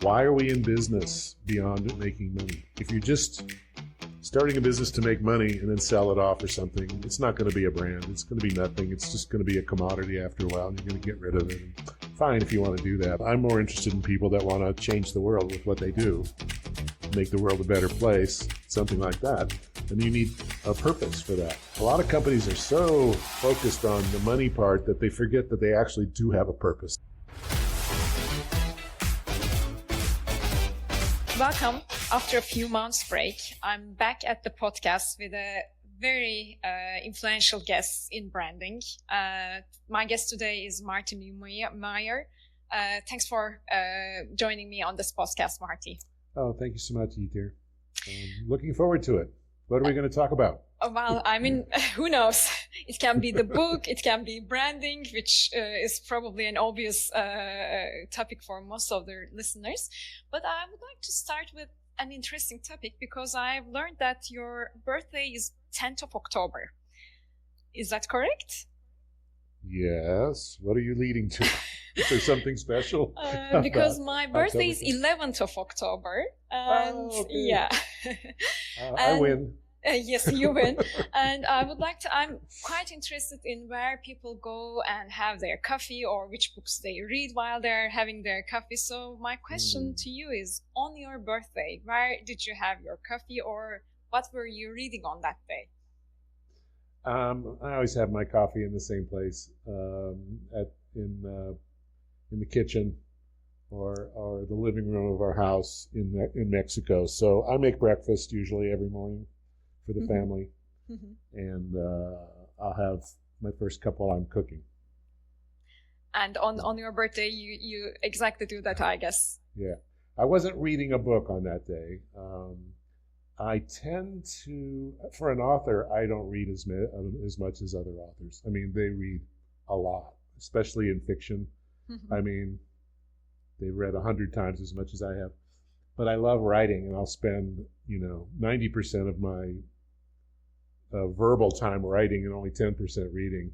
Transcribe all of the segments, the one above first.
Why are we in business beyond making money? If you're just starting a business to make money and then sell it off or something, it's not going to be a brand. It's going to be nothing. It's just going to be a commodity after a while, and you're going to get rid of it. And fine if you want to do that. I'm more interested in people that want to change the world with what they do, make the world a better place, something like that. And you need a purpose for that. A lot of companies are so focused on the money part that they forget that they actually do have a purpose. Welcome. After a few months break, I'm back at the podcast with a very influential guest in branding. My guest today is Marty Neumeier. Thanks for joining me on this podcast, Marty. Oh, thank you so much, Itir. Looking forward to it. What are we going to talk about? Well, I mean, who knows? It can be the book, it can be branding, which is probably an obvious topic for most of the listeners. But I would like to start with an interesting topic because I've learned that your birthday is 10th of October. Is that correct? Yes. What are you leading to? Is there something special? Because my birthday is 11th of October. And okay. Yeah. I win. Yes, you win. And I'm quite interested in where people go and have their coffee or which books they read while they're having their coffee. So my question to you is, on your birthday, where did you have your coffee or what were you reading on that day? I always have my coffee in the same place, in the kitchen or the living room of our house in Mexico. So I make breakfast usually every morning for the family, and I'll have my first cup while I'm cooking. And on your birthday, you exactly do that, I guess. Yeah, I wasn't reading a book on that day. I tend to, for an author, I don't read as much as other authors. I mean, they read a lot, especially in fiction. I mean, they've read 100 times as much as I have. But I love writing, and I'll spend, 90% of my verbal time writing and only 10% reading.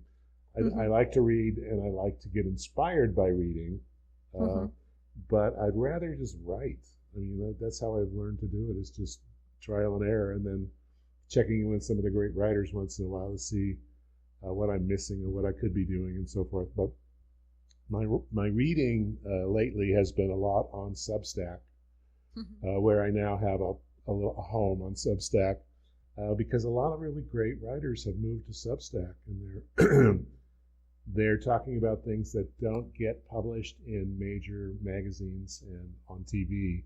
I like to read, and I like to get inspired by reading, but I'd rather just write. I mean, that's how I've learned to do it, is just trial and error, and then checking in with some of the great writers once in a while to see what I'm missing or what I could be doing and so forth. But my reading lately has been a lot on Substack, where I now have a home on Substack, because a lot of really great writers have moved to Substack, and they're talking about things that don't get published in major magazines and on TV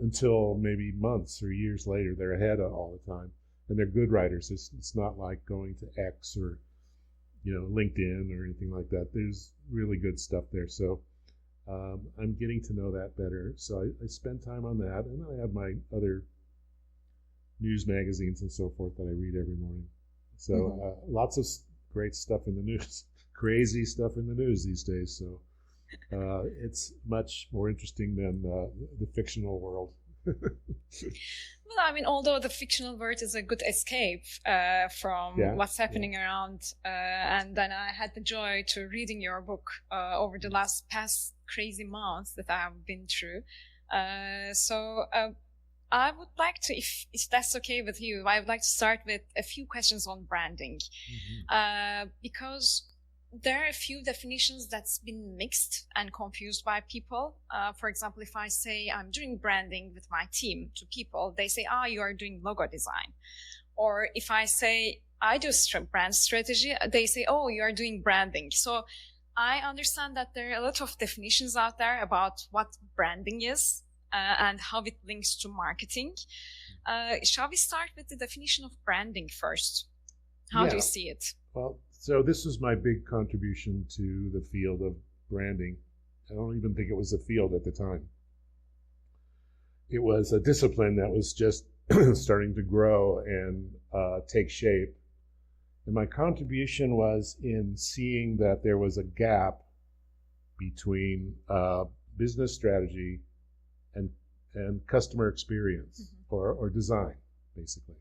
until maybe months or years later. They're ahead all the time, and they're good writers. It's not like going to X or LinkedIn or anything like that. There's really good stuff there. So I'm getting to know that better. So I spend time on that, and then I have my other news magazines and so forth that I read every morning. So lots of great stuff in the news, crazy stuff in the news these days. So it's much more interesting than the fictional world. Well, I mean, although the fictional world is a good escape from what's happening around, and then I had the joy to reading your book over the past crazy months that I have been through. So I would like to, if that's okay with you, I would like to start with a few questions on branding, because there are a few definitions that's been mixed and confused by people. For example, if I say I'm doing branding with my team to people, they say, you are doing logo design. Or if I say I do brand strategy, they say, you are doing branding. So I understand that there are a lot of definitions out there about what branding is and how it links to marketing. Shall we start with the definition of branding first? How do you see it? Well, so this was my big contribution to the field of branding. I don't even think it was a field at the time. It was a discipline that was just starting to grow and take shape. And my contribution was in seeing that there was a gap between business strategy and customer experience or design, basically.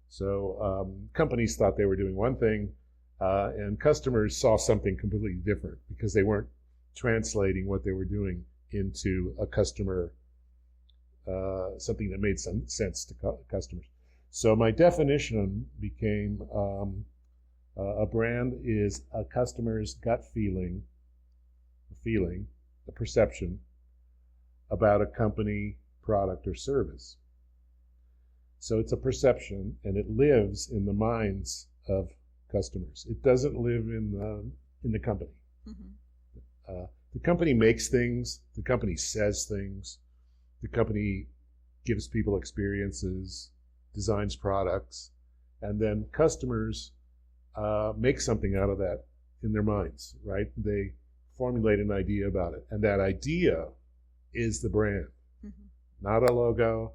So companies thought they were doing one thing, and customers saw something completely different because they weren't translating what they were doing into a customer, something that made some sense to customers. So my definition became a brand is a customer's gut feeling, a perception about a company, product, or service. So it's a perception, and it lives in the minds of customers. It doesn't live in the company. Mm-hmm. The company makes things, the company says things, the company gives people experiences, designs products, and then customers make something out of that in their minds, right? They formulate an idea about it, and that idea is the brand. Mm-hmm. Not a logo,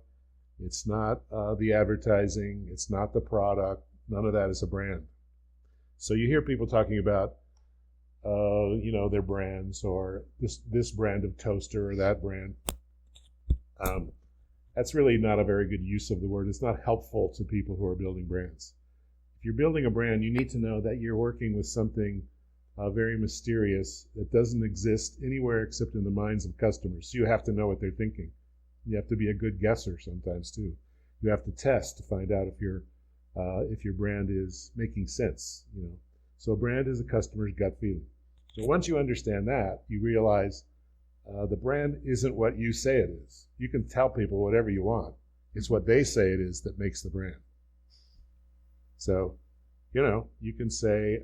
it's not the advertising, it's not the product, none of that is a brand. So you hear people talking about their brands, or this brand of toaster or that brand. That's really not a very good use of the word. It's not helpful to people who are building brands. If you're building a brand, you need to know that you're working with something very mysterious that doesn't exist anywhere except in the minds of customers. So you have to know what they're thinking. You have to be a good guesser sometimes too. You have to test to find out if your brand is making sense. So a brand is a customer's gut feeling. So once you understand that, you realize the brand isn't what you say it is. You can tell people whatever you want. It's what they say it is that makes the brand. So, you can say,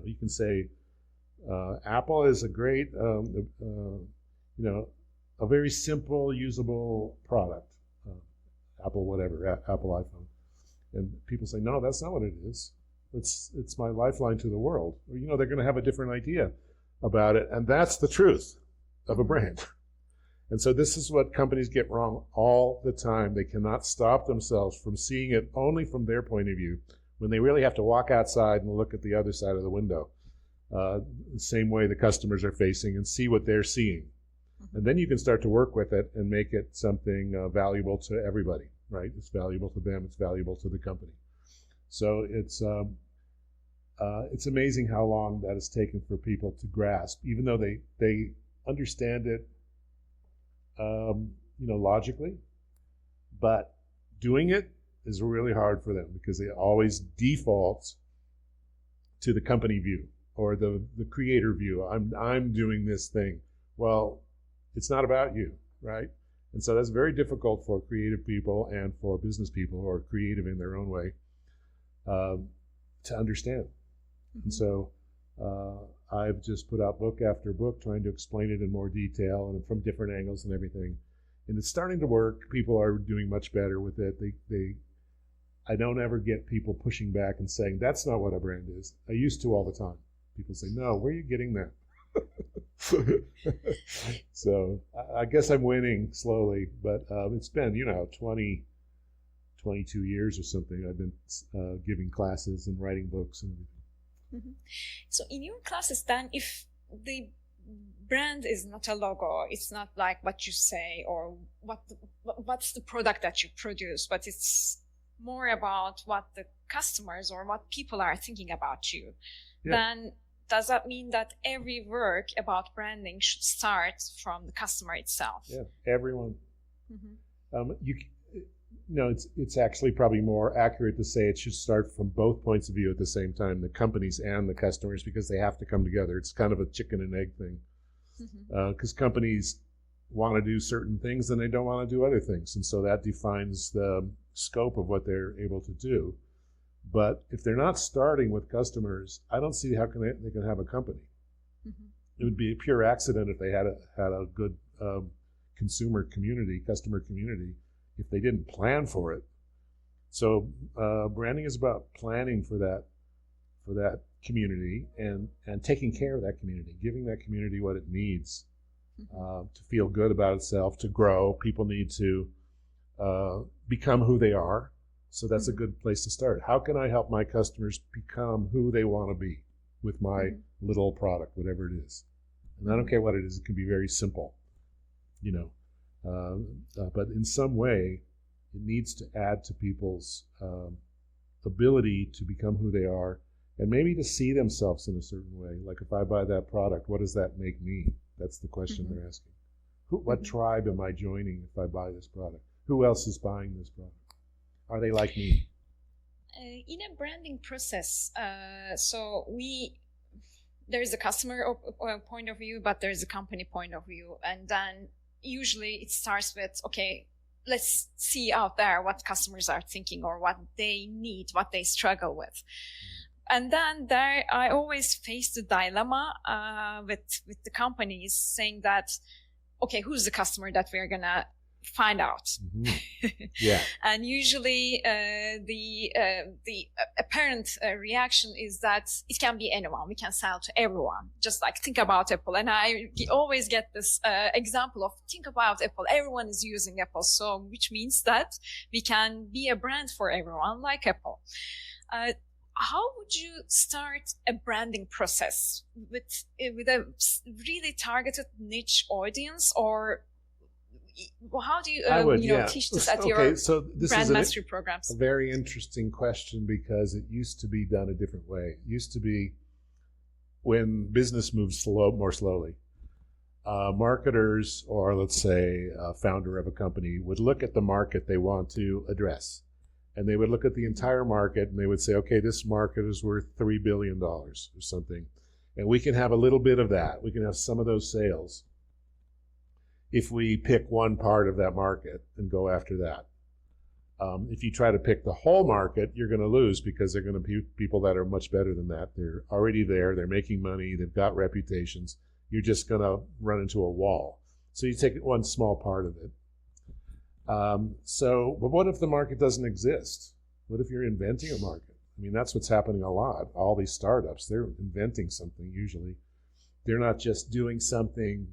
you can say Apple is a great, a very simple, usable product. Apple whatever, Apple iPhone. And people say, no, that's not what it is. It's my lifeline to the world. Or, they're going to have a different idea about it. And that's the truth of a brand. And so this is what companies get wrong all the time. They cannot stop themselves from seeing it only from their point of view, when they really have to walk outside and look at the other side of the window, the same way the customers are facing, and see what they're seeing. And then you can start to work with it and make it something valuable to everybody, right? It's valuable to them. It's valuable to the company. So it's amazing how long that has taken for people to grasp, even though they understand it, logically, but doing it is really hard for them because they always default to the company view or the creator view. I'm doing this thing. Well, it's not about you, right? And so that's very difficult for creative people and for business people who are creative in their own way to understand. Mm-hmm. And so I've just put out book after book trying to explain it in more detail and from different angles and everything. And it's starting to work. People are doing much better with it. I don't ever get people pushing back and saying, that's not what a brand is. I used to all the time. People say, no, where are you getting that? So I guess I'm winning slowly, but it's been, 22 years or something. I've been giving classes and writing books and everything. Mm-hmm. So in your classes then, if the brand is not a logo, it's not like what you say or what's the product that you produce, but it's more about what the customers or what people are thinking about you, then does that mean that every work about branding should start from the customer itself? Yeah, everyone. Mm-hmm. It's actually probably more accurate to say it should start from both points of view at the same time, the companies and the customers, because they have to come together. It's kind of a chicken and egg thing. Because companies want to do certain things and they don't want to do other things. And so that defines the scope of what they're able to do. But if they're not starting with customers, I don't see how they can have a company. Mm-hmm. It would be a pure accident if they had a good customer community, if they didn't plan for it. So branding is about planning for that community and taking care of that community, giving that community what it needs to feel good about itself, to grow. People need to become who they are. So that's a good place to start. How can I help my customers become who they want to be with my little product, whatever it is? And I don't care what it is. It can be very simple, but in some way, it needs to add to people's ability to become who they are and maybe to see themselves in a certain way. Like if I buy that product, what does that make me? That's the question they're asking. What tribe am I joining if I buy this product? Who else is buying this product? Are they like me? In a branding process, there's a customer point of view, but there's a company point of view. And then usually it starts with, okay, let's see out there what customers are thinking or what they need, what they struggle with. And then I always face the dilemma with the companies saying that, okay, who's the customer that we're going to find out? Yeah. And usually the apparent reaction is that it can be anyone. We can sell to everyone. Just like think about Apple. And I always get this example of think about Apple. Everyone is using Apple. So which means that we can be a brand for everyone like Apple. How would you start a branding process with a really targeted niche audience, or how do you teach this at your brand mastery programs? A very interesting question, because it used to be done a different way. It used to be when business moves more slowly. Marketers, or let's say a founder of a company, would look at the market they want to address. And they would look at the entire market and they would say, okay, this market is worth $3 billion or something. And we can have a little bit of that. We can have some of those sales if we pick one part of that market and go after that. If you try to pick the whole market, you're going to lose, because they're going to be people that are much better than that. They're already there. They're making money. They've got reputations. You're just going to run into a wall. So you take one small part of it. But what if the market doesn't exist? What if you're inventing a market? I mean, that's what's happening a lot. All these startups, they're inventing something usually. They're not just doing something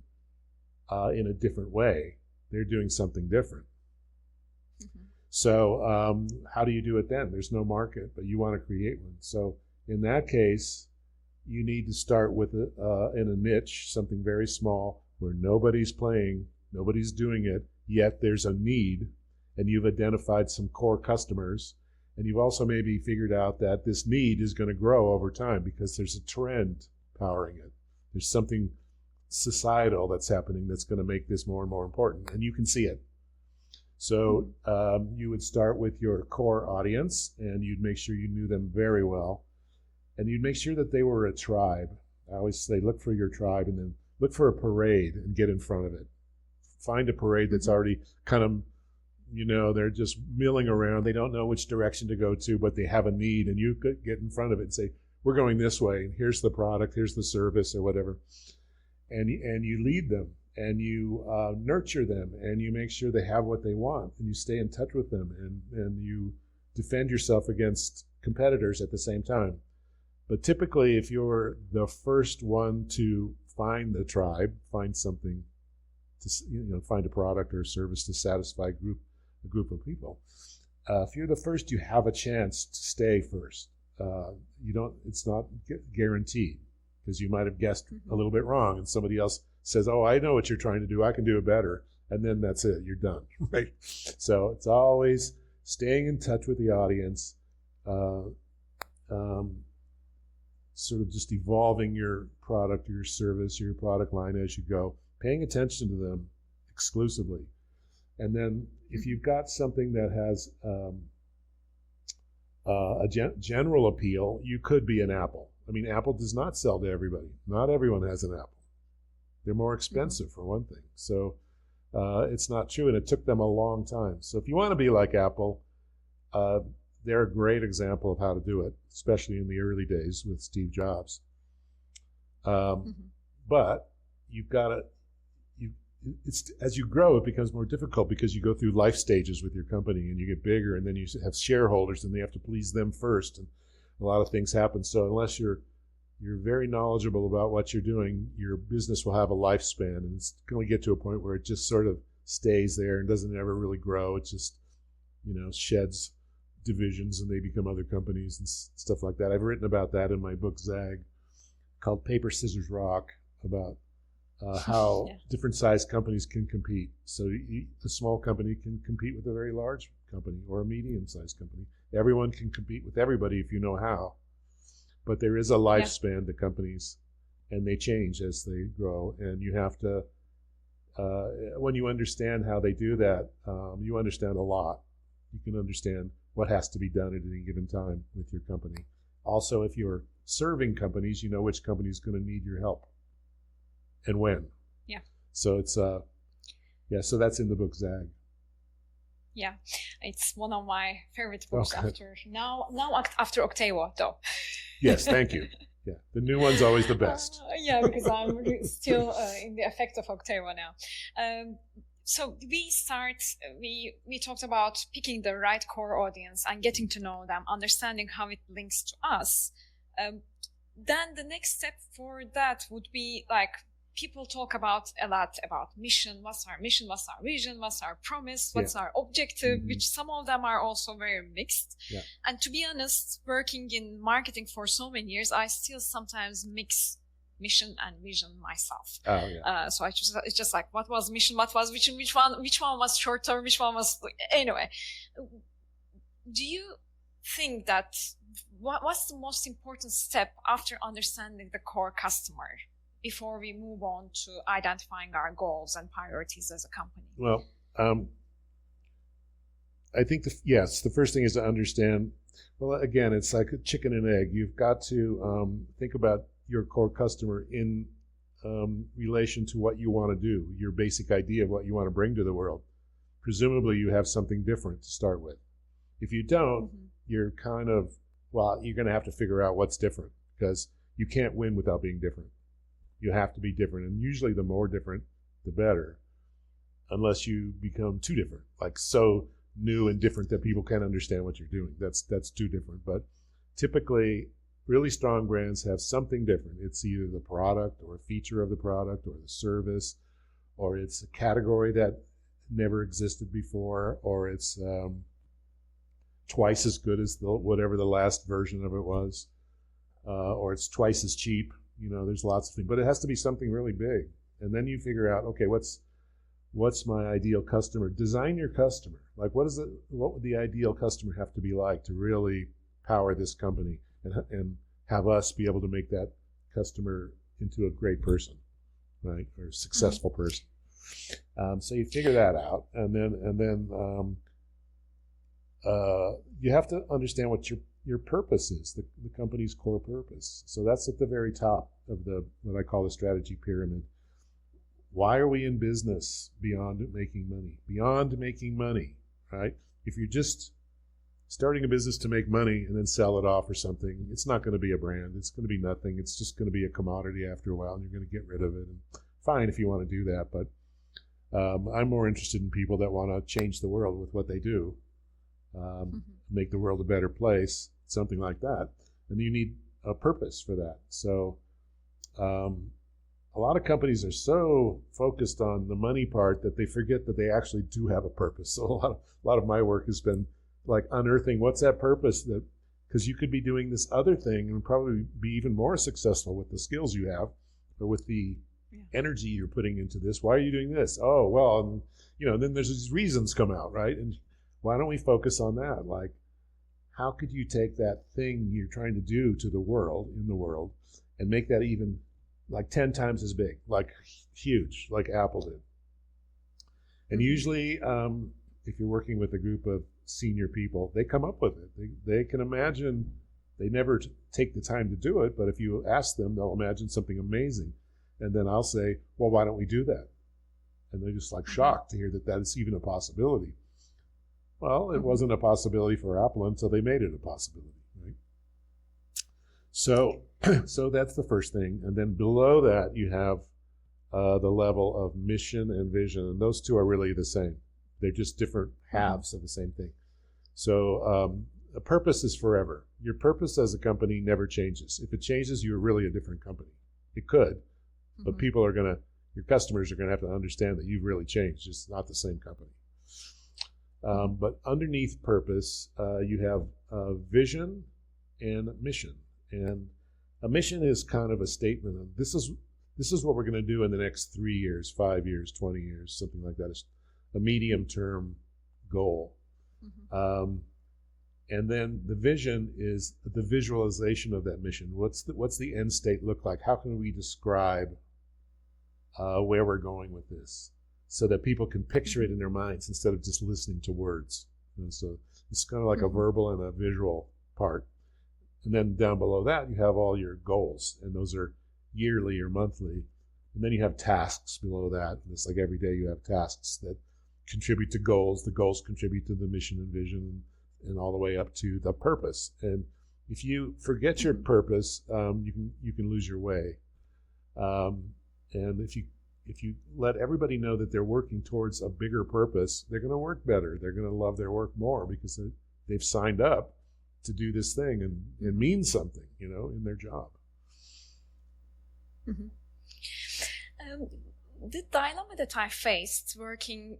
in a different way. They're doing something different. So how do you do it then? There's no market, but you want to create one. So in that case, you need to start with in a niche, something very small where nobody's playing, nobody's doing it, yet there's a need, and you've identified some core customers, and you've also maybe figured out that this need is going to grow over time because there's a trend powering it. There's something societal that's happening that's going to make this more and more important, and you can see it. So you would start with your core audience, and you'd make sure you knew them very well, and you'd make sure that they were a tribe. I always say look for your tribe, and then look for a parade and get in front of it. Find a parade that's already kind of, they're just milling around. They don't know which direction to go to, but they have a need, and you could get in front of it and say, we're going this way, and here's the product, here's the service, or whatever. And you lead them, and you nurture them, and you make sure they have what they want, and you stay in touch with them, and you defend yourself against competitors at the same time. But typically, if you're the first one to find the tribe, find something, find a product or a service to satisfy a group of people. If you're the first, you have a chance to stay first. It's not guaranteed, because you might have guessed a little bit wrong, and somebody else says, "Oh, I know what you're trying to do. I can do it better," and then that's it. You're done, right? So it's always staying in touch with the audience, sort of just evolving your product, your service, your product line as you go. Paying attention to them exclusively. And then if you've got something that has a general appeal, you could be an Apple. I mean, Apple does not sell to everybody. Not everyone has an Apple. They're more expensive, for one thing. So it's not true, and it took them a long time. So if you want to be like Apple, they're a great example of how to do it, especially in the early days with Steve Jobs. But you've got to, as you grow, it becomes more difficult, because you go through life stages with your company, and you get bigger, and then you have shareholders, and they have to please them first, and a lot of things happen. So unless you're very knowledgeable about what you're doing, your business will have a lifespan, and it's going to get to a point where it just sort of stays there and doesn't ever really grow. It just, sheds divisions, and they become other companies and stuff like that. I've written about that in my book Zag, called Paper, Scissors, Rock, about how different sized companies can compete. So a small company can compete with a very large company, or a medium-sized company. Everyone can compete with everybody if you know how. But there is a lifespan to companies, and they change as they grow. And you have to, when you understand how they do that, you understand a lot. You can understand what has to be done at any given time with your company. Also, if you're serving companies, you know which company is going to need your help and when. Yeah. So it's, so that's in the book Zag. Yeah, it's one of my favorite books Okay. after Octavo, though. Yes, thank you. Yeah, the new one's always the best. Yeah, because I'm still in the effect of Octavo now. So we talked about picking the right core audience and getting to know them, understanding how it links to us. Then the next step for that would be like, people talk a lot about mission. What's our mission? What's our vision? What's our promise? What's our objective? Mm-hmm. Which some of them are also very mixed. Yeah. And to be honest, working in marketing for so many years, I still sometimes mix mission and vision myself. Oh, yeah. So it's just like, what was mission? What was vision? Which one was short term? Which one was, anyway. Do you think that what's the most important step after understanding the core customer before we move on to identifying our goals and priorities as a company? Well, I think the first thing is to understand. Well, again, it's like a chicken and egg. You've got to think about your core customer in relation to what you want to do, your basic idea of what you want to bring to the world. Presumably, you have something different to start with. If you don't, you're kind of, you're going to have to figure out what's different, because you can't win without being different. You have to be different, and usually the more different, the better, unless you become too different, like so new and different that people can't understand what you're doing. That's too different. But typically, really strong brands have something different. It's either the product or a feature of the product or the service, or it's a category that never existed before, or it's twice as good as whatever the last version of it was, or it's twice as cheap. There's lots of things, but it has to be something really big. And then you figure out, okay, what's my ideal customer? Design your customer. Like, what would the ideal customer have to be like to really power this company and have us be able to make that customer into a great person, right, or a successful person. So you figure that out, and then you have to understand what your purpose is, the company's core purpose. So that's at the very top of what I call the strategy pyramid. Why are we in business beyond making money? Beyond making money, right? If you're just starting a business to make money and then sell it off or something, it's not going to be a brand. It's going to be nothing. It's just going to be a commodity after a while, and you're going to get rid of it. And fine if you want to do that, but I'm more interested in people that want to change the world with what they do, make the world a better place, something like that. And you need a purpose for that. So a lot of companies are so focused on the money part that they forget that they actually do have a purpose. So a lot of my work has been like unearthing what's that purpose, that because you could be doing this other thing and probably be even more successful with the skills you have or with the energy you're putting into this. Why are you doing this? Oh, well, and, then there's these reasons come out, right? And why don't we focus on that? Like, how could you take that thing you're trying to do to the world, in the world, and make that even like 10 times as big, like huge, like Apple did? And usually, if you're working with a group of senior people, they come up with it. They can imagine. They never take the time to do it, but if you ask them, they'll imagine something amazing. And then I'll say, well, why don't we do that? And they're just like shocked to hear that is even a possibility. Well, it wasn't a possibility for Apple until they made it a possibility, right? So that's the first thing. And then below that, you have the level of mission and vision. And those two are really the same. They're just different halves of the same thing. So a purpose is forever. Your purpose as a company never changes. If it changes, you're really a different company. It could, but your customers are going to have to understand that you've really changed. It's not the same company. But underneath purpose, you have vision and mission. And a mission is kind of a statement of this is what we're going to do in the next 3 years, 5 years, 20 years, something like that. It's a medium-term goal. And then the vision is the visualization of that mission. What's the end state look like? How can we describe where we're going with this, so that people can picture it in their minds instead of just listening to words? And so it's kind of like a verbal and a visual part. And then down below that, you have all your goals, and those are yearly or monthly. And then you have tasks below that. And it's like every day you have tasks that contribute to goals. The goals contribute to the mission and vision, and all the way up to the purpose. And if you forget your purpose, you can lose your way. And if you let everybody know that they're working towards a bigger purpose, they're going to work better. They're going to love their work more because they've signed up to do this thing and mean something, in their job. Mm-hmm. The dilemma that I faced working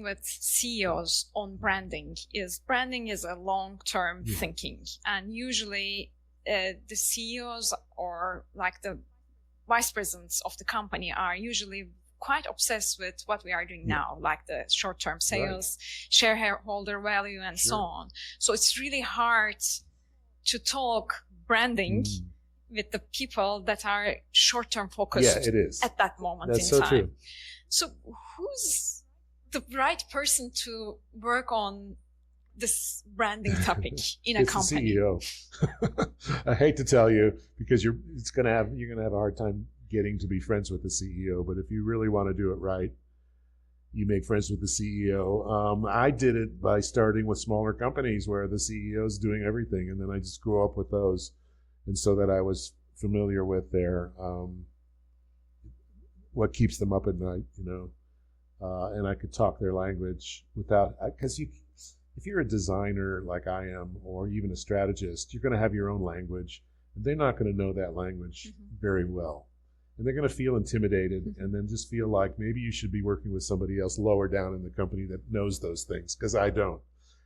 with CEOs on branding is a long-term thinking, and usually the CEOs or like the vice presidents of the company are usually quite obsessed with what we are doing now, like the short-term sales, shareholder value, and so on. So it's really hard to talk branding with the people that are short-term focused it is. At that moment That's in so time. True. So who's the right person to work on this branding topic in a company? It's the CEO. I hate to tell you, because you're gonna have a hard time getting to be friends with the CEO. But if you really want to do it right, you make friends with the CEO. I did it by starting with smaller companies where the CEO is doing everything, and then I just grew up with those. And so that I was familiar with their what keeps them up at night, and I could talk their language without, because if you're a designer like I am, or even a strategist, you're going to have your own language, and they're not going to know that language very well, and they're going to feel intimidated, and then just feel like maybe you should be working with somebody else lower down in the company that knows those things, because I don't,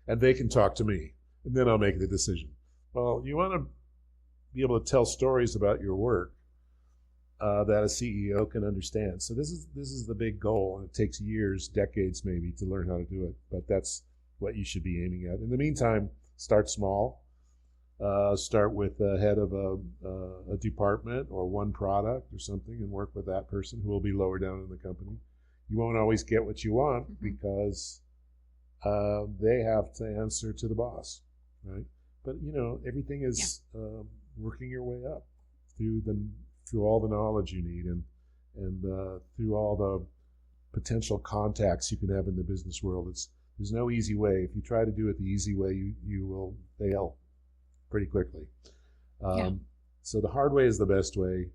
and they can talk to me, and then I'll make the decision. Well, you want to be able to tell stories about your work that a CEO can understand. So this is the big goal, and it takes years, decades maybe, to learn how to do it. But that's what you should be aiming at. In the meantime, start small. Start with the head of a department or one product or something, and work with that person who will be lower down in the company. You won't always get what you want because they have to answer to the boss, right? But everything is working your way up through all the knowledge you need, and through all the potential contacts you can have in the business world. There's no easy way. If you try to do it the easy way, you will fail pretty quickly. So the hard way is the best way.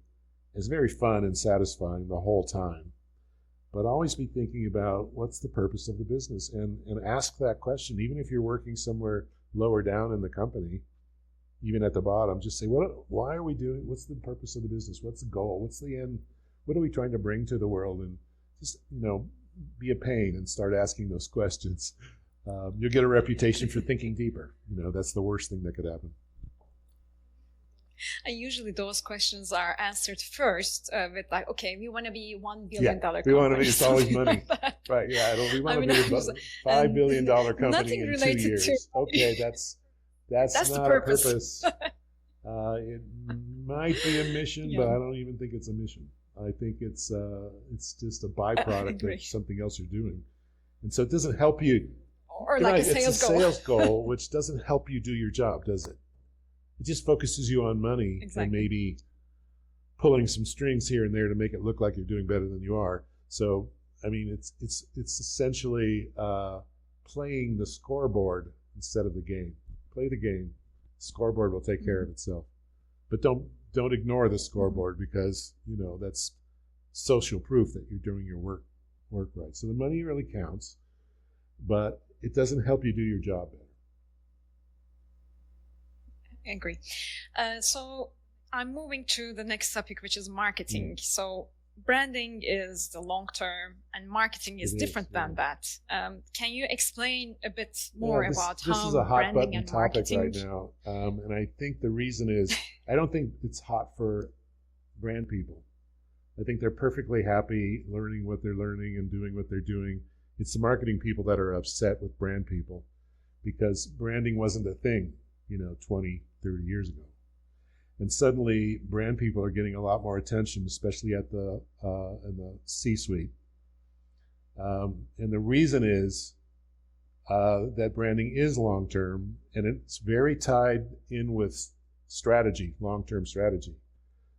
It's very fun and satisfying the whole time. But always be thinking about what's the purpose of the business, and ask that question. Even if you're working somewhere lower down in the company, even at the bottom, just say, why are we doing, what's the purpose of the business? What's the goal? What's the end? What are we trying to bring to the world? And just, be a pain and start asking those questions. You'll get a reputation for thinking deeper. That's the worst thing that could happen. And usually those questions are answered first with like, okay, we want to be $1 billion company. We want to be, it's always money. Like right, we want to be a $5 billion company in 2 years. Okay, that's not a purpose. It might be a mission, but I don't even think it's a mission. I think it's just a byproduct of something else you're doing. And so it doesn't help you. Or like a sales goal. It's a sales goal, which doesn't help you do your job, does it? It just focuses you on money and maybe pulling some strings here and there to make it look like you're doing better than you are. So, I mean, it's essentially playing the scoreboard instead of the game. Play the game. Scoreboard will take care of itself. But don't ignore the scoreboard, because that's social proof that you're doing your work right. So the money really counts, but it doesn't help you do your job better. I agree. So I'm moving to the next topic, which is marketing. So branding is the long term, and marketing is different than that. Can you explain a bit more about how this is a hot branding button and topic marketing right now, and I think the reason is I don't think it's hot for brand people. I think they're perfectly happy learning what they're learning and doing what they're doing. It's the marketing people that are upset with brand people, because branding wasn't a thing, 20, 30 years ago. And suddenly brand people are getting a lot more attention, especially at in the C-suite. And the reason is that branding is long-term, and it's very tied in with strategy, long-term strategy.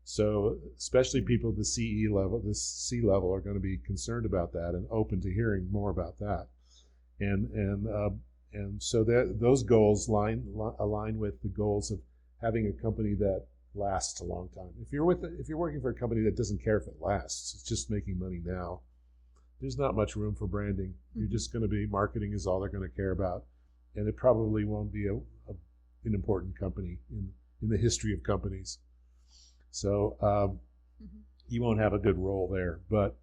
So especially people at the C level are going to be concerned about that and open to hearing more about that. And so those goals align with the goals of having a company that lasts a long time. If you're working for a company that doesn't care if it lasts, it's just making money now, there's not much room for branding. Mm-hmm. You're just going to be, marketing is all they're going to care about, and it probably won't be an important company in the history of companies. So you won't have a good role there. But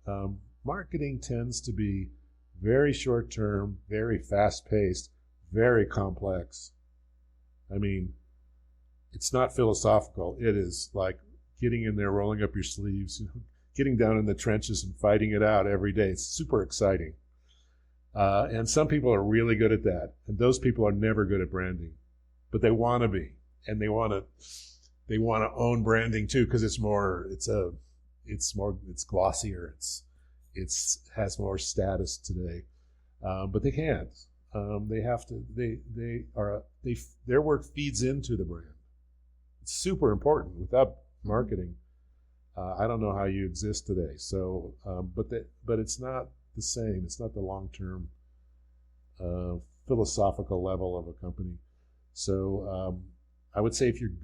marketing tends to be very short-term, very fast-paced, very complex. I mean, it's not philosophical. It is like getting in there, rolling up your sleeves, getting down in the trenches and fighting it out every day. It's super exciting. And some people are really good at that. And those people are never good at branding, but they want to be. And they want to own branding too, because it's glossier. It has more status today. But they can't. They have to. Their work feeds into the brand. It's super important. Without marketing, I don't know how you exist today. So, but it's not the same. It's not the long-term philosophical level of a company. So, I would say if you're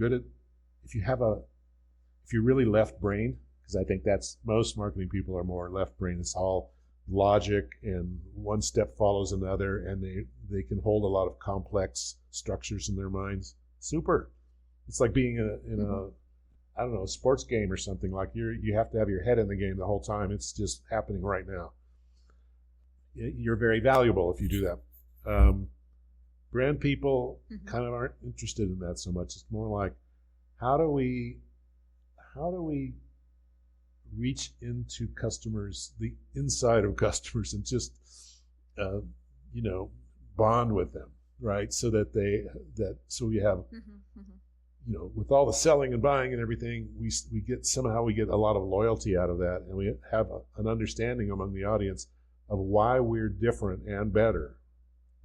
really left-brained, because I think that's most marketing people are more left-brained. It's all logic, and one step follows another, and they can hold a lot of complex structures in their minds. Super. It's like being in a sports game or something. Like you have to have your head in the game the whole time. It's just happening right now. You're very valuable if you do that. Brand people kind of aren't interested in that so much. It's more like, how do we reach into customers, the inside of customers, and just bond with them, right? So that we have with all the selling and buying and everything, we get a lot of loyalty out of that, and we have an understanding among the audience of why we're different and better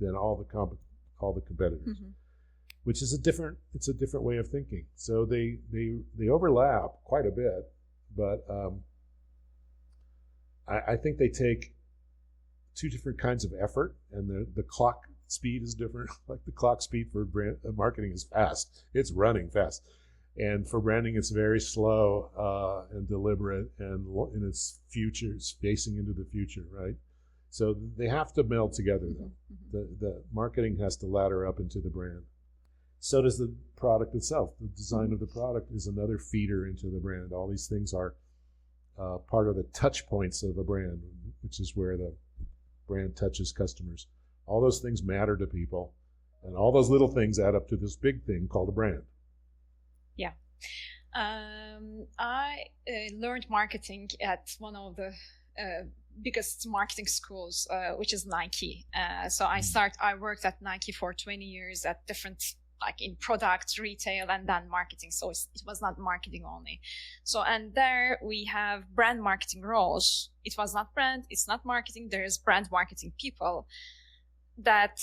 than all the competitors, which is a different way of thinking. So they overlap quite a bit, but I think they take two different kinds of effort, and the clock speed is different. Like the clock speed for brand marketing is fast. It's running fast. And for branding, it's very slow and deliberate, and in its futures, facing into the future, right? So they have to meld together, though. The marketing has to ladder up into the brand. So does the product itself. The design of the product is another feeder into the brand. All these things are part of the touch points of a brand, which is where the brand touches customers. All those things matter to people, and all those little things add up to this big thing called a brand. Yeah. I learned marketing at one of the biggest marketing schools, which is Nike. So I worked at Nike for 20 years at different, like in product, retail, and then marketing. So it was not marketing only. So, and there we have brand marketing roles. It was not brand, it's not marketing. There's brand marketing people that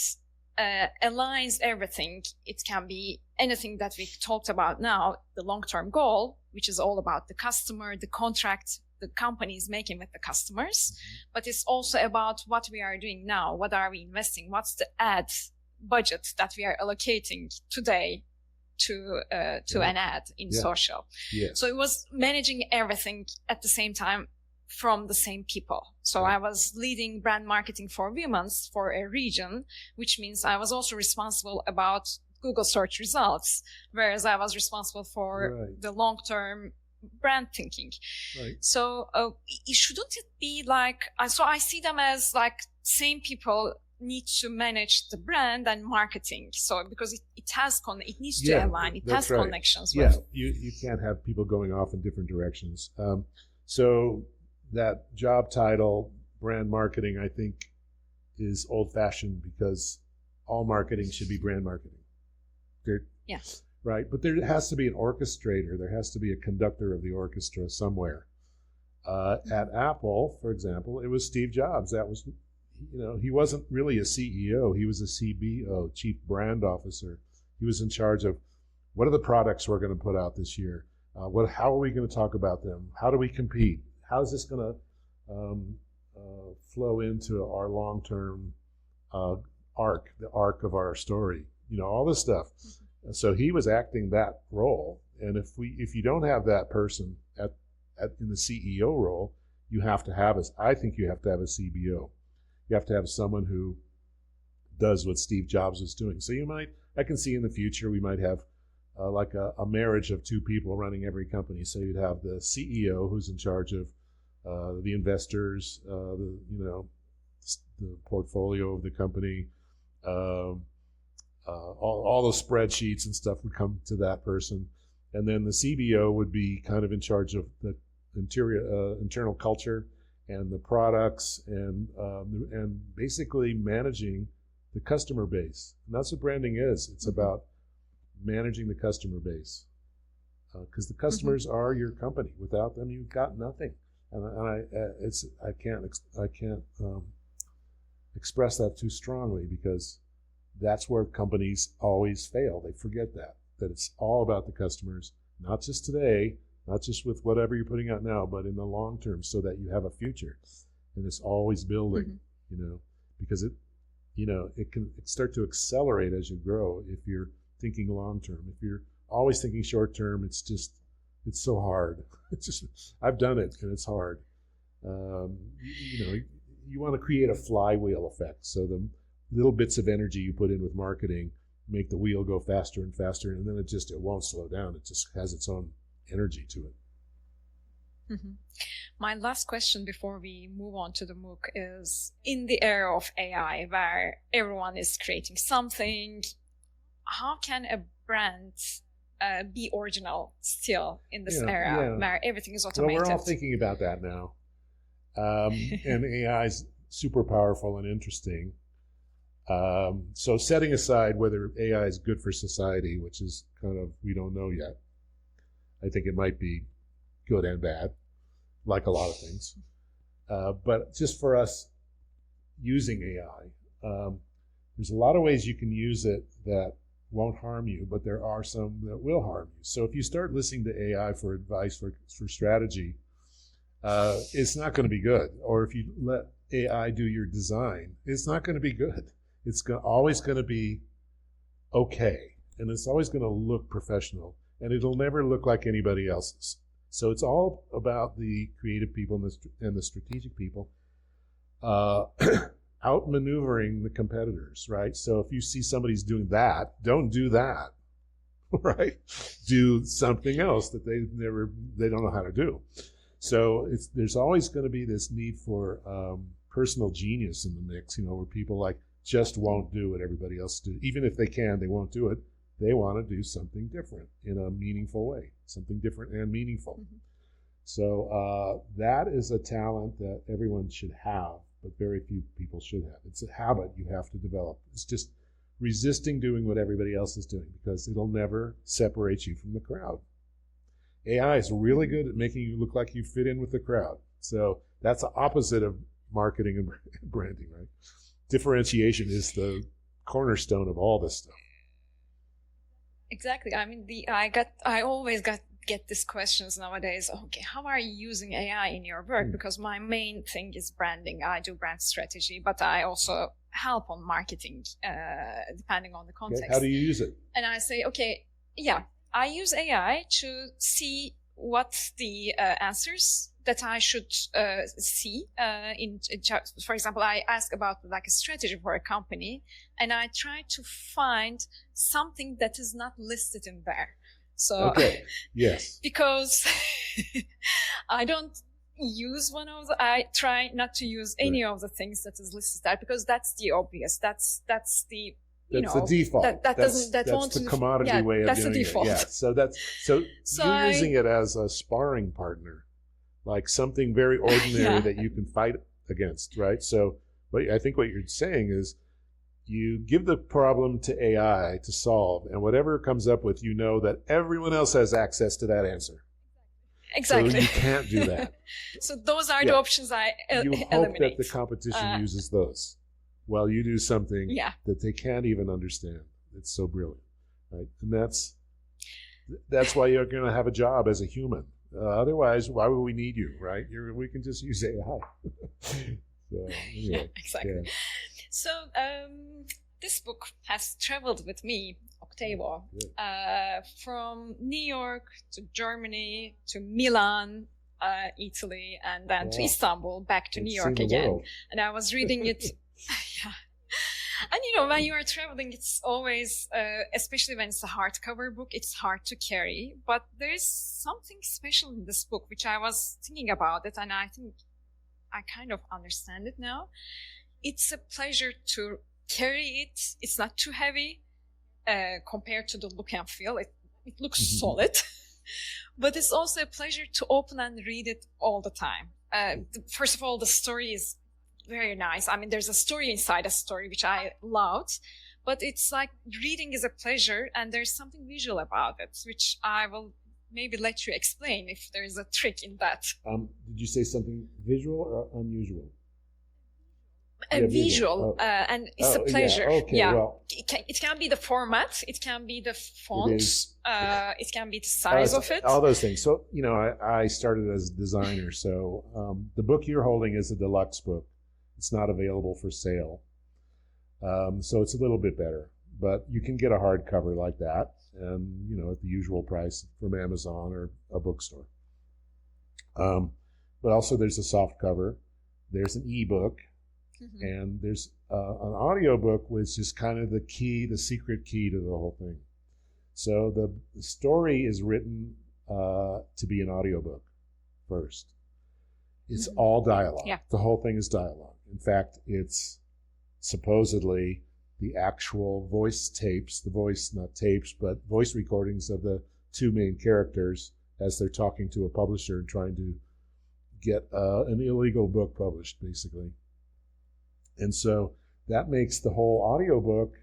aligns everything. It can be anything that we talked about now, the long-term goal, which is all about the customer, the contract the company is making with the customers, but it's also about what we are doing now. What are we investing? What's the ad budget that we are allocating today to an ad in social? Yeah. So it was managing everything at the same time from the same people. So I was leading brand marketing for women's for a region, which means I was also responsible about Google search results, whereas I was responsible for the long-term brand thinking. Right. So shouldn't it be like, so I see them as like same people need to manage the brand and marketing. So because it has it needs to align. It has connections. Yeah, you can't have people going off in different directions. So that job title, brand marketing, I think is old-fashioned because all marketing should be brand marketing. Yes. Right, but there has to be an orchestrator. There has to be a conductor of the orchestra somewhere. At Apple, for example, it was Steve Jobs. That was, he wasn't really a CEO. He was a CBO, Chief Brand Officer. He was in charge of what are the products we're going to put out this year? How are we going to talk about them? How do we compete? How is this going to flow into our long-term arc, the arc of our story? All this stuff. So he was acting that role, and if you don't have that person in the CEO role, I think you have to have a CBO. You have to have someone who does what Steve Jobs was doing. So I can see in the future we might have like a marriage of two people running every company. So you'd have the CEO who's in charge of the investors, the portfolio of the company. All the spreadsheets and stuff would come to that person, and then the CBO would be kind of in charge of the internal culture and the products and basically managing the customer base. And that's what branding is. It's about managing the customer base, because the customers are your company. Without them, you've got nothing. And I can't express that too strongly, because that's where companies always fail. They forget that it's all about the customers, not just today, not just with whatever you're putting out now, but in the long term, so that you have a future. And it's always building, because it can start to accelerate as you grow if you're thinking long term. If you're always thinking short term, it's so hard. I've done it, and it's hard. You want to create a flywheel effect. So the little bits of energy you put in with marketing make the wheel go faster and faster, and then it won't slow down. It just has its own energy to it. My last question before we move on to the MOOC is, in the era of AI, where everyone is creating something, how can a brand be original still in this era where everything is automated? Well, we're all thinking about that now. And AI is super powerful and interesting. So setting aside whether AI is good for society, which is we don't know yet. I think it might be good and bad, like a lot of things. But just for us using AI, there's a lot of ways you can use it that won't harm you, but there are some that will harm you. So if you start listening to AI for advice for strategy, it's not going to be good. Or if you let AI do your design, it's not going to be good. It's always going to be okay, and it's always going to look professional, and it'll never look like anybody else's. So it's all about the creative people and the strategic people outmaneuvering the competitors, right? So if you see somebody's doing that, don't do that, right? Do something else that they don't know how to do. So there's always going to be this need for personal genius in the mix, where people just won't do what everybody else do. Even if they can, they won't do it. They want to do something different in a meaningful way, something different and meaningful. So that is a talent that everyone should have, but very few people should have. It's a habit you have to develop. It's just resisting doing what everybody else is doing, because it'll never separate you from the crowd. AI is really good at making you look like you fit in with the crowd. So that's the opposite of marketing and branding, right? Differentiation is the cornerstone of all this stuff. Exactly. I mean, I always get these questions nowadays. Okay, how are you using AI in your work? Because my main thing is branding. I do brand strategy, but I also help on marketing, depending on the context. Okay. How do you use it? And I say, I use AI to see what the answers that I should see. For example, I ask about a strategy for a company, and I try to find something that is not listed in there. So, yes, because I don't use I try not to use any of the things that is listed there, because that's the obvious. That's the the default. That's the commodity way of doing it. Yeah. So you're using it as a sparring partner, like something very ordinary that you can fight against, right? So, but I think what you're saying is you give the problem to AI to solve, and whatever it comes up with, you know that everyone else has access to that answer. Exactly. So you can't do that. So those are the options I you hope eliminate. that the competition uses those, while you do something that they can't even understand. It's so brilliant, right? And that's why you're going to have a job as a human. Otherwise, why would we need you, right? We can just use AI. So, anyway, exactly. Yeah. So this book has traveled with me, Octavo, from New York to Germany to Milan, Italy, and then to Istanbul, back to New York again. And I was reading it. And you know, when you are traveling, it's always, especially when it's a hardcover book, it's hard to carry. But there is something special in this book, which I was thinking about it, and I think I kind of understand it now. It's a pleasure to carry it. It's not too heavy compared to the look and feel. It looks solid. But it's also a pleasure to open and read it all the time. First of all, the story is very nice. I mean, there's a story inside a story, which I loved, but it's like reading is a pleasure, and there's something visual about it, which I will maybe let you explain if there's a trick in that. Did you say something visual or unusual? Visual, and it's a pleasure. Well, it can be the format, it can be the font, it can be the size of it. All those things. So, you know, I started as a designer, so the book you're holding is a deluxe book. It's not available for sale. So it's a little bit better, but you can get a hardcover like that, and, you know, at the usual price from Amazon or a bookstore. But also there's a soft cover, there's an ebook, and there's an audiobook, which is kind of the secret key to the whole thing. So the story is written to be an audiobook first. It's all dialogue. Yeah. The whole thing is dialogue. In fact, it's supposedly the actual voice tapes, not tapes, but voice recordings of the two main characters as they're talking to a publisher and trying to get an illegal book published, basically. And so that makes the whole audiobook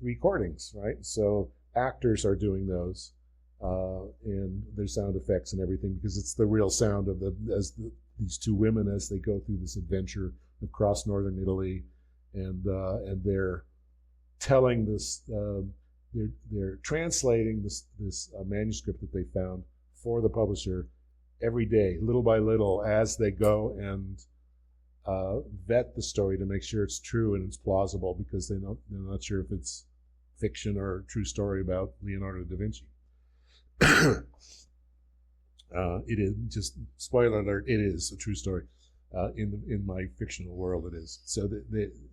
recordings, right? So actors are doing those, and their sound effects and everything, because it's the real sound of these two women as they go through this adventure across northern Italy, and they're telling this, they're translating this manuscript that they found for the publisher every day, little by little, as they go and vet the story to make sure it's true and it's plausible, because they're not sure if it's fiction or a true story about Leonardo da Vinci. It is, just spoiler alert, it is a true story. In my fictional world, it is. So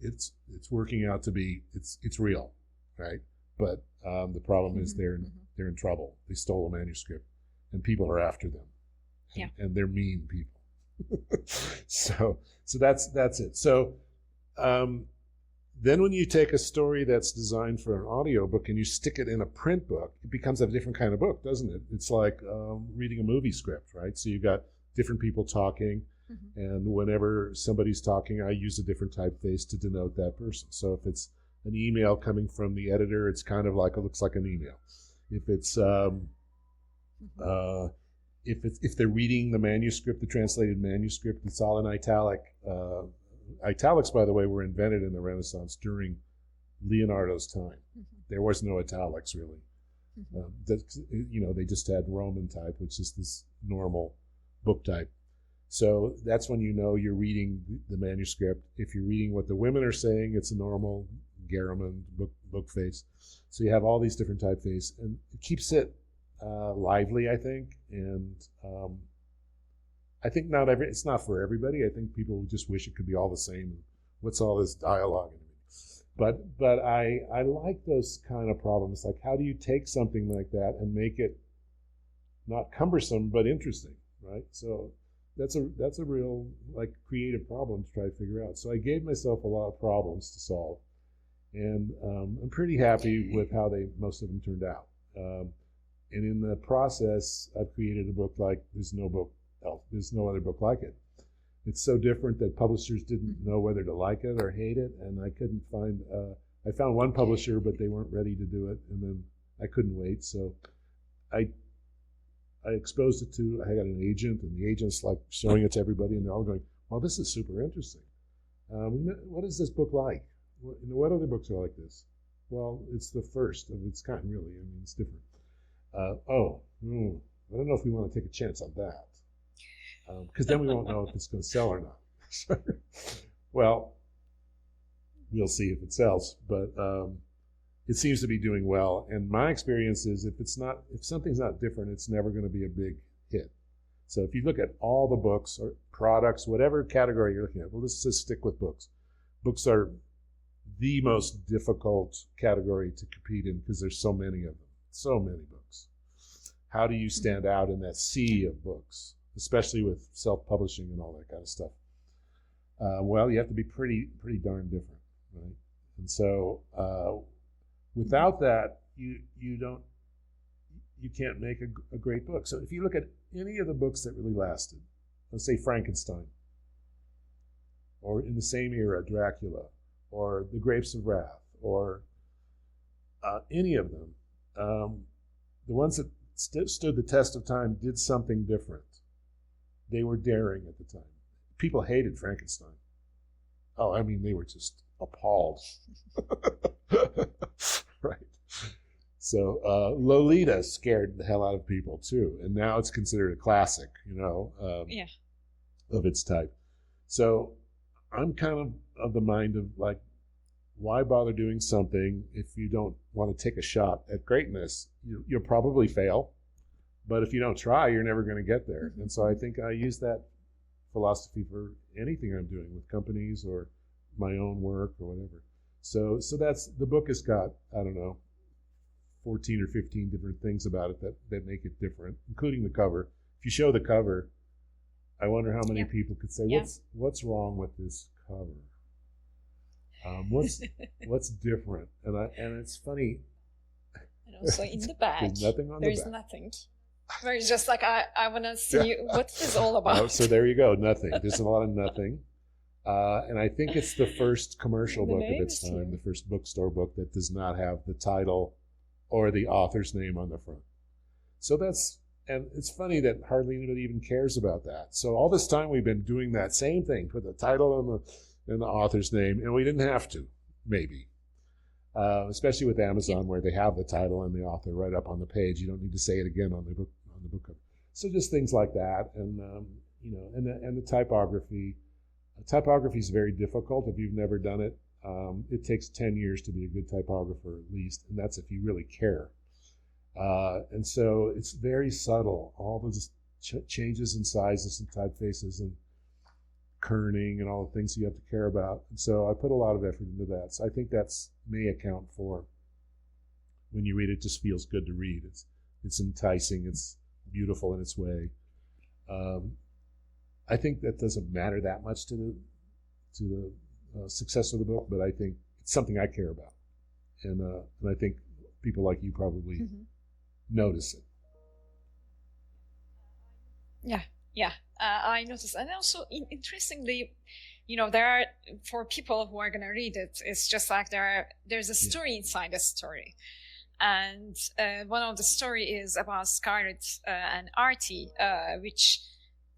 it's working out to be, it's real, right? But the problem is they're in trouble. They stole a manuscript, and people are after them, and they're mean people. So that's it. So then when you take a story that's designed for an audiobook and you stick it in a print book, it becomes a different kind of book, doesn't it? It's like reading a movie script, right? So you've got different people talking, and whenever somebody's talking, I use a different typeface to denote that person. So if it's an email coming from the editor, it's kind of like, it looks like an email. If it's if they're reading the manuscript, the translated manuscript, it's all in italic. Italics, by the way, were invented in the Renaissance during Leonardo's time. There was no italics, really. They just had Roman type, which is this normal book type. So that's when you know you're reading the manuscript. If you're reading what the women are saying, it's a normal Garamond book face. So you have all these different typeface, and it keeps it lively, I think. And I think it's not for everybody. I think people just wish it could be all the same. What's all this dialogue? But I like those kind of problems. Like, how do you take something like that and make it not cumbersome but interesting, right? So that's a real, like, creative problem to try to figure out. So I gave myself a lot of problems to solve, and I'm pretty happy with how most of them turned out. And in the process, I've created a book like there's no other book like it. It's so different that publishers didn't know whether to like it or hate it, and I couldn't find I found one publisher, but they weren't ready to do it, and then I couldn't wait, so I exposed it to, I got an agent, and the agent's like showing it to everybody, and they're all going, well, this is super interesting. What is this book like? What other books are like this? Well, it's the first of its kind, really. I mean, it's different. I don't know if we want to take a chance on that, because then we won't know if it's going to sell or not. Well, we'll see if it sells, but it seems to be doing well. And my experience is if something's not different, it's never going to be a big hit. So if you look at all the books or products, whatever category you're looking at, well, let's just stick with books. Books are the most difficult category to compete in because there's so many of them, so many books. How do you stand out in that sea of books, especially with self-publishing and all that kind of stuff? Well, you have to be pretty darn different, right? And so without that, you can't make a great book. So if you look at any of the books that really lasted, let's say Frankenstein, or in the same era, Dracula, or The Grapes of Wrath, or any of them, the ones that stood the test of time did something different. They were daring at the time. People hated Frankenstein. Oh, I mean, they were just appalled. Right. So Lolita scared the hell out of people too, and now it's considered a classic, of its type. So I'm kind of the mind of like, why bother doing something if you don't want to take a shot at greatness? You'll probably fail, but if you don't try, you're never going to get there. And so I think I use that philosophy for anything I'm doing with companies or my own work or whatever. So that's, the book has got, I don't know, 14 or 15 different things about it that make it different, including the cover. If you show the cover, I wonder how many people could say, what's wrong with this cover? What's different? And it's funny. And also in the back, there's nothing on the back. There's nothing. Where it's just like, I want to see what this is all about. So there you go, nothing. There's a lot of nothing. And I think it's the first commercial book of its time, the first bookstore book that does not have the title or the author's name on the front. So and it's funny that hardly anybody even cares about that. So all this time we've been doing that same thing, put the title and the author's name, and we didn't have to, maybe. Especially with Amazon, where they have the title and the author right up on the page. You don't need to say it again on the book cover. So just things like that, and and the typography. Typography is very difficult if you've never done it. It takes 10 years to be a good typographer at least, and that's if you really care. And so it's very subtle, all those changes in sizes and typefaces and kerning and all the things you have to care about. And so I put a lot of effort into that. So I think that's may account for when you read it, just feels good to read. It's enticing, it's beautiful in its way. I think that doesn't matter that much to the success of the book, but I think it's something I care about, and I think people like you probably notice it. Yeah, I noticed, and also interestingly, there are, for people who are going to read it, it's just like there's a story inside a story. And one of the story is about Scarlett and Artie, which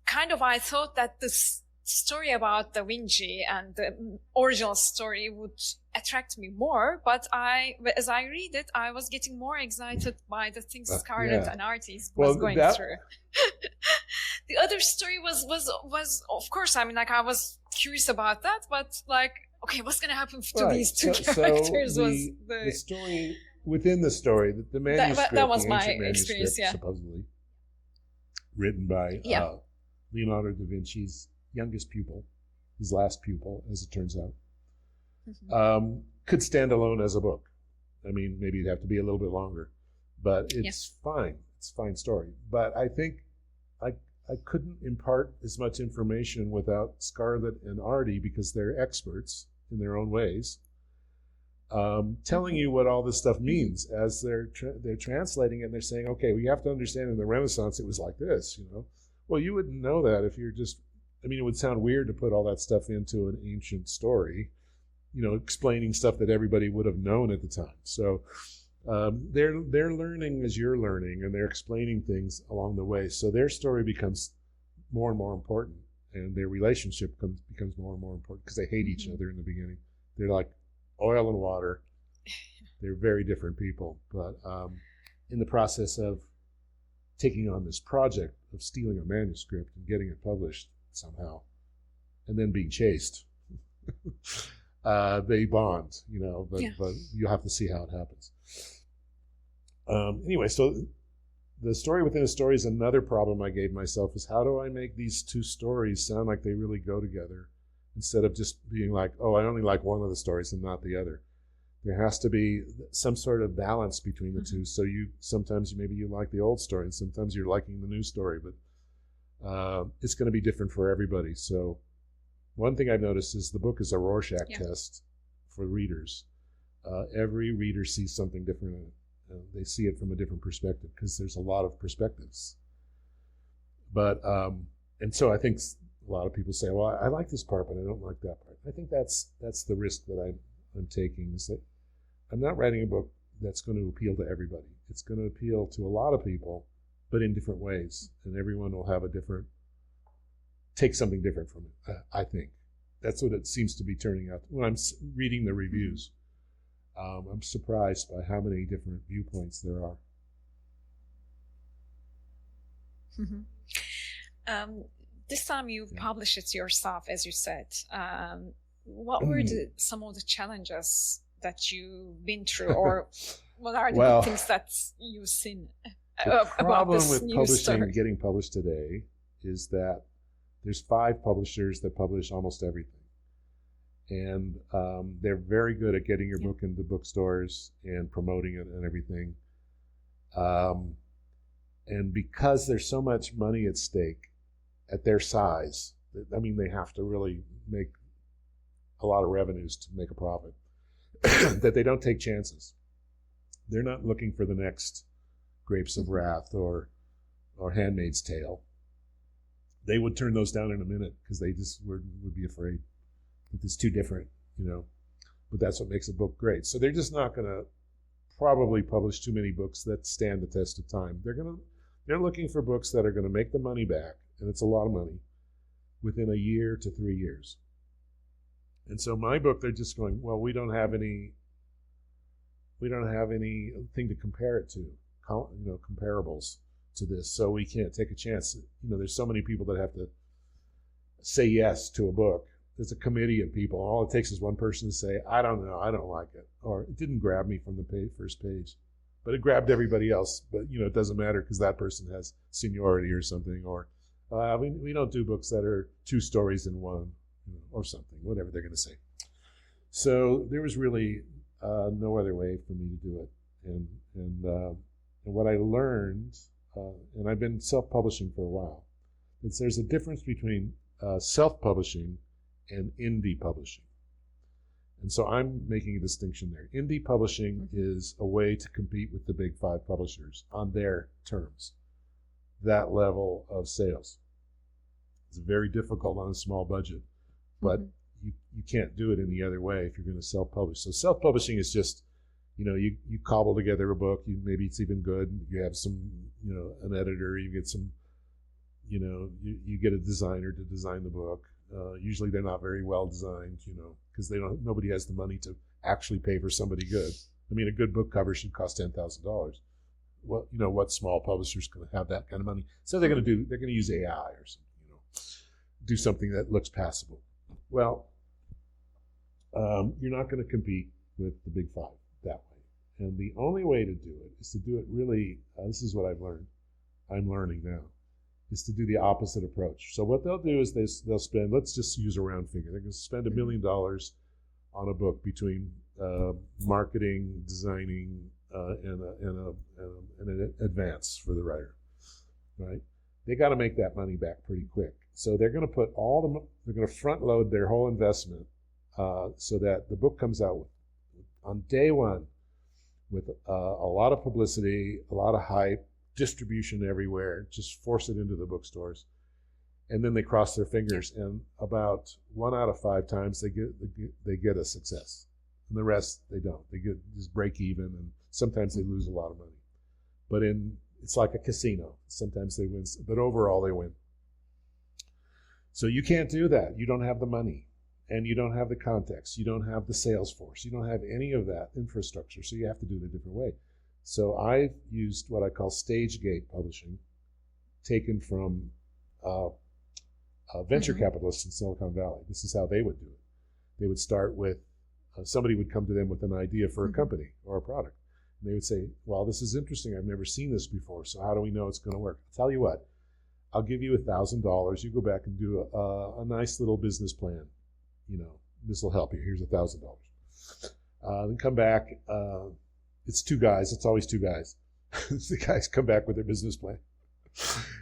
kind of, I thought that this story about Da Vinci and the original story would attract me more, but as I read it, I was getting more excited by the things Scarlett and Artie was going through. The other story was of course, I mean, like, I was curious about that, but like, okay, what's going to happen to these two characters? So the story within the story, the manuscript, that was the my manuscript, experience, supposedly written by Leonardo da Vinci's youngest pupil, his last pupil, as it turns out, could stand alone as a book. I mean, maybe it'd have to be a little bit longer, but it's fine. It's a fine story. But I think I couldn't impart as much information without Scarlett and Artie, because they're experts in their own ways, telling you what all this stuff means as they're translating it, and they're saying, okay, we have to understand in the Renaissance it was like this, Well, you wouldn't know that if you're just, I mean, it would sound weird to put all that stuff into an ancient story, explaining stuff that everybody would have known at the time. So they're learning as you're learning, and they're explaining things along the way. So their story becomes more and more important, and their relationship becomes more and more important because they hate each other in the beginning. They're like oil and water. They're very different people, but in the process of taking on this project of stealing a manuscript and getting it published somehow, and then being chased, they bond, but you'll have to see how it happens. Anyway, so the story within a story is another problem I gave myself, is how do I make these two stories sound like they really go together, instead of just being like, oh, I only like one of the stories and not the other. There has to be some sort of balance between the two. So sometimes maybe you like the old story, and sometimes you're liking the new story, but it's going to be different for everybody. So one thing I've noticed is the book is a Rorschach test for readers. Every reader sees something different in it. They see it from a different perspective because there's a lot of perspectives. But and so I think a lot of people say, well, I like this part, but I don't like that part. I think that's the risk that I'm taking, is that I'm not writing a book that's going to appeal to everybody. It's going to appeal to a lot of people, but in different ways, and everyone will have take something different from it. I think that's what it seems to be turning out. When I'm reading the reviews, I'm surprised by how many different viewpoints there are. This time you published it yourself, as you said. What were some of the challenges that you've been through, or what are the things that you've seen about this with new publishing, story? getting published today, is that there's 5 publishers that publish almost everything. And they're very good at getting your book into bookstores and promoting it and everything. And because there's so much money at stake at their size, I mean, they have to really make a lot of revenues to make a profit, that they don't take chances. They're not looking for the next Grapes of Wrath or Handmaid's Tale. They would turn those down in a minute because they just would be afraid that it's too different, but that's what makes a book great. So they're just not going to probably publish too many books that stand the test of time. They're looking for books that are going to make the money back, and it's a lot of money, within a year to 3 years. And so my book, they're just going, well, we don't have anything to compare it to, comparables to this, so we can't take a chance. There's so many people that have to say yes to a book. There's a committee of people. All it takes is one person to say, I don't know, I don't like it. Or it didn't grab me from the first page, but it grabbed everybody else. But, it doesn't matter because that person has seniority or something. Or we don't do books that are 2 stories in one, or something, whatever they're going to say. So there was really no other way for me to do it. And what I learned, and I've been self-publishing for a while, is there's a difference between self-publishing and indie publishing. And so I'm making a distinction there. Indie publishing is a way to compete with the big 5 publishers on their terms, that level of sales. It's very difficult on a small budget, but you can't do it any other way if you're going to self-publish. So self-publishing is just, you cobble together a book, maybe it's even good, you have some, an editor, you get some, you get a designer to design the book. Usually they're not very well designed, because nobody has the money to actually pay for somebody good. I mean, a good book cover should cost $10,000. What small publisher's going to have that kind of money? So they're going to use AI or something, do something that looks passable. Well, you're not going to compete with the big 5 that way. And the only way to do it is to do it really, this is what I'm learning now, is to do the opposite approach. So what they'll do is they'll spend, let's just use a round figure, they're going to spend $1 million on a book between marketing, designing, and an advance for the writer, right? They got to make that money back pretty quick. So they're going to put they're going to front load their whole investment so that the book comes out on day one with a lot of publicity, a lot of hype, distribution everywhere, just force it into the bookstores. and then they cross their fingers, and about 1 out of 5 times they get a success, and the rest they don't. They get just break even, and sometimes they lose a lot of money. But it's like a casino. Sometimes they win, but overall they win. So you can't do that. You don't have the money, and you don't have the context. You don't have the sales force. You don't have any of that infrastructure. So you have to do it a different way. So I've used what I call stage gate publishing, taken from venture capitalists in Silicon Valley. This is how they would do it. They would start with, somebody would come to them with an idea for a company or a product. And they would say, well, this is interesting. I've never seen this before. So how do we know it's going to work? I'll tell you what, I'll give you $1,000. You go back and do a nice little business plan. You know, this will help you. Here's $1,000. Then come back. It's 2 guys. It's always 2 guys. The guys come back with their business plan.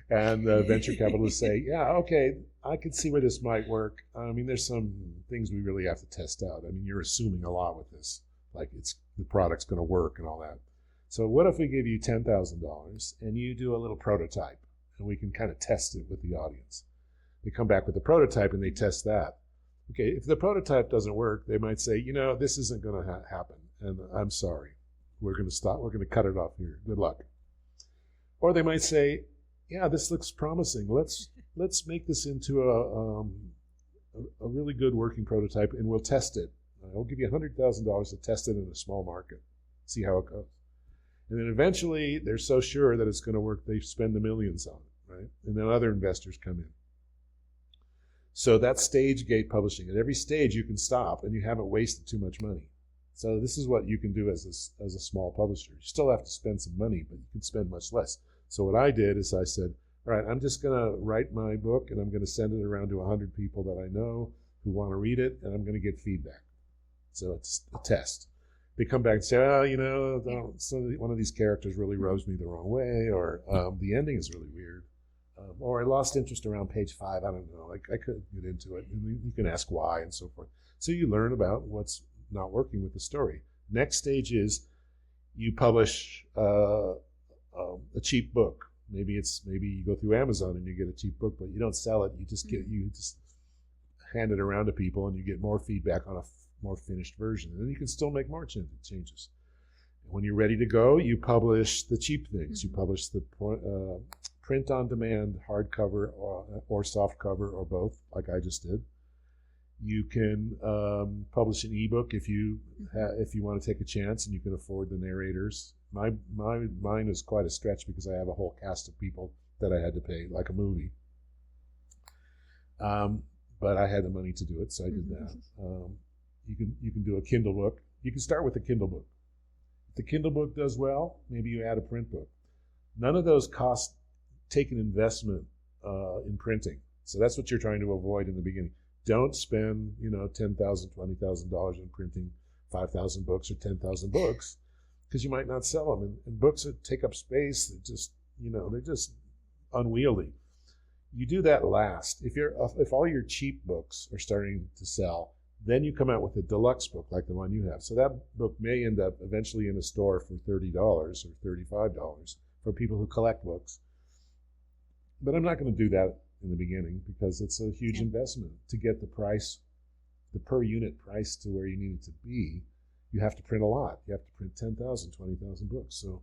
And the venture capitalists say, yeah, okay, I can see where this might work. I mean, there's some things we really have to test out. I mean, you're assuming a lot with this, like the product's going to work and all that. So what if we give you $10,000 and you do a little prototype, and we can kind of test it with the audience? They come back with the prototype and they test that. Okay, if the prototype doesn't work, they might say, you know, this isn't going to happen, and I'm sorry. We're going to stop. We're going to cut it off here. Good luck. Or they might say, yeah, this looks promising. Let's make this into a really good working prototype, and we'll test it. I'll give you $100,000 to test it in a small market, see how it goes. And then eventually, they're so sure that it's going to work, they spend the millions on it, right? And then other investors come in. So that's stage gate publishing. At every stage, you can stop, and you haven't wasted too much money. So this is what you can do as a small publisher. You still have to spend some money, but you can spend much less. So what I did is I said, all right, I'm just going to write my book, and I'm going to send it around to 100 people that I know who want to read it, and I'm going to get feedback. So it's a test. They come back and say, oh, you know, one of these characters really rubs me the wrong way, or the ending is really weird, or I lost interest around page 5. I don't know. I couldn't get into it. And you can ask why and so forth. So you learn about what's not working with the story. Next stage is you publish a cheap book. Maybe you go through Amazon and you get a cheap book, but you don't sell it. You just hand it around to people, and you get more feedback on a more finished version. And then you can still make more changes. And when you're ready to go, you publish the cheap things. You publish the print on demand, hardcover or soft cover or both, like I just did. You can publish an ebook if you want to take a chance and you can afford the narrators. Mine is quite a stretch because I have a whole cast of people that I had to pay, like a movie. But I had the money to do it, so I did that. You can do a Kindle book. You can start with a Kindle book. If the Kindle book does well, maybe you add a print book. None of those costs take an investment in printing. So that's what you're trying to avoid in the beginning. Don't spend, $10,000, $20,000 in printing 5,000 books or 10,000 books, because you might not sell them. And books that take up space, they're just unwieldy. You do that last. If all your cheap books are starting to sell, then you come out with a deluxe book like the one you have. So that book may end up eventually in a store for $30 or $35 for people who collect books. But I'm not going to do that in the beginning because it's a huge investment to get the per unit price to where you need it to be. You have to print a lot. You have to print 10,000, 20,000 books. So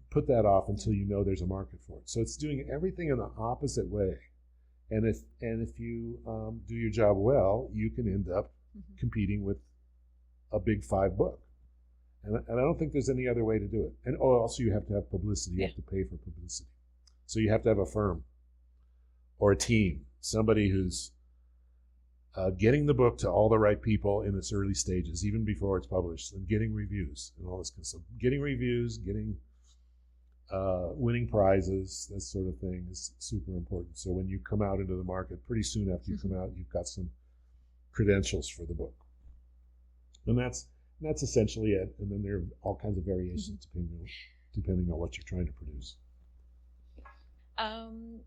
put that off until you know there's a market for it. So it's doing everything in the opposite way. And if you do your job well, you can end up competing with a big 5 book. And I don't think there's any other way to do it. And also you have to have publicity. You have to pay for publicity. So you have to have a firm or a team, somebody who's getting the book to all the right people in its early stages, even before it's published, and getting reviews and all this kind of stuff. Getting reviews, winning prizes, that sort of thing is super important. So when you come out into the market, pretty soon after you come out, you've got some credentials for the book. And that's essentially it. And then there are all kinds of variations depending on what you're trying to produce.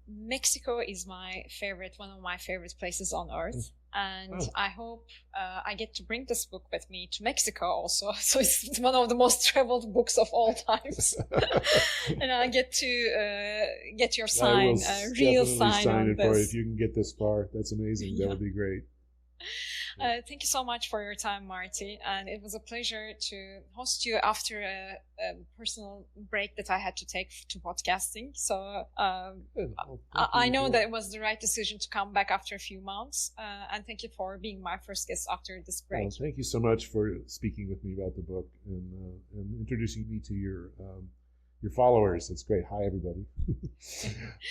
Mexico is one of my favorite places on earth. And Oh. I hope I get to bring this book with me to Mexico also. So it's one of the most traveled books of all times. And I get to get your sign, a real sign on it for you this. if you can get this far. That's amazing. That Yeah. would be great. Thank you so much for your time, Marty. And it was a pleasure to host you after a personal break that I had to take to podcasting. So Good. Well, I know thank that it was the right decision to come back after a few months. And thank you for being my first guest after this break. Well, thank you so much for speaking with me about the book and introducing me to your followers. It's great. Hi, everybody.